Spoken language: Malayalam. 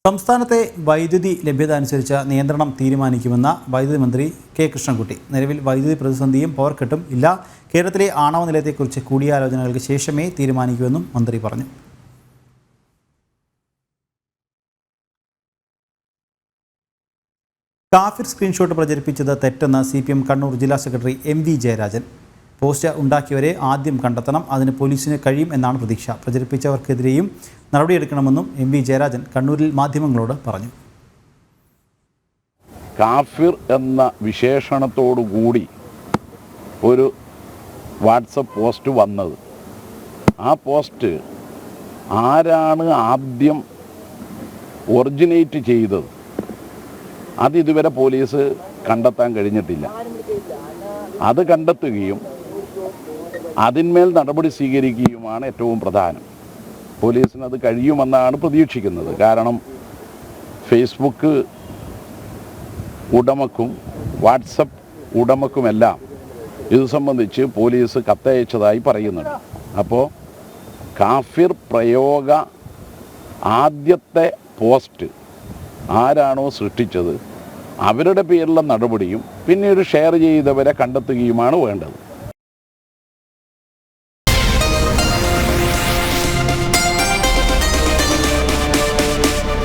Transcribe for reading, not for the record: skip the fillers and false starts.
സംസ്ഥാനത്തെ വൈദ്യുതി ലഭ്യത അനുസരിച്ച് നിയന്ത്രണം തീരുമാനിക്കുമെന്ന് വൈദ്യുതി മന്ത്രി കെ കൃഷ്ണൻകുട്ടി. നിലവിൽ വൈദ്യുതി പ്രതിസന്ധിയും പവർ കട്ടും ഇല്ല. കേരളത്തിലെ ആണവ നിലയത്തെക്കുറിച്ച് കൂടിയാലോചനകൾക്ക് ശേഷമേ തീരുമാനിക്കുമെന്നും മന്ത്രി പറഞ്ഞു. കാഫിർ സ്ക്രീൻഷോട്ട് പ്രചരിപ്പിച്ചത് തെറ്റെന്ന് CPM കണ്ണൂർ ജില്ലാ സെക്രട്ടറി MV ജയരാജൻ. പോസ്റ്റ് ഉണ്ടാക്കിയവരെ ആദ്യം കണ്ടെത്തണം, അതിന് പോലീസിന് കഴിയും എന്നാണ് പ്രതീക്ഷ. പ്രചരിപ്പിച്ചവർക്കെതിരെയും നടപടിയെടുക്കണമെന്നും MV ജയരാജൻ കണ്ണൂരിൽ മാധ്യമങ്ങളോട് പറഞ്ഞു. കാഫിർ എന്ന വിശേഷണത്തോടുകൂടി ഒരു വാട്സപ്പ് പോസ്റ്റ് വന്നത്, ആ പോസ്റ്റ് ആരാണ് ആദ്യം ഒറിജിനേറ്റ് ചെയ്തത് അതിതുവരെ പോലീസ് കണ്ടെത്താൻ കഴിഞ്ഞിട്ടില്ല. അത് കണ്ടെത്തുകയും അതിന്മേൽ നടപടി സ്വീകരിക്കുകയുമാണ് ഏറ്റവും പ്രധാനം. പോലീസിന് അത് കഴിയുമെന്നാണ് പ്രതീക്ഷിക്കുന്നത്. കാരണം ഫേസ്ബുക്ക് ഉടമക്കും വാട്സപ്പ് ഉടമക്കുമെല്ലാം ഇത് സംബന്ധിച്ച് പോലീസ് കത്തയച്ചതായി പറയുന്നുണ്ട്. അപ്പോൾ കാഫിർ പ്രയോഗ ആദ്യത്തെ പോസ്റ്റ് ആരാണോ സൃഷ്ടിച്ചത് അവരുടെ പേരിലുള്ള നടപടിയും പിന്നീട് ഷെയർ ചെയ്തവരെ കണ്ടെത്തുകയുമാണ് വേണ്ടത്.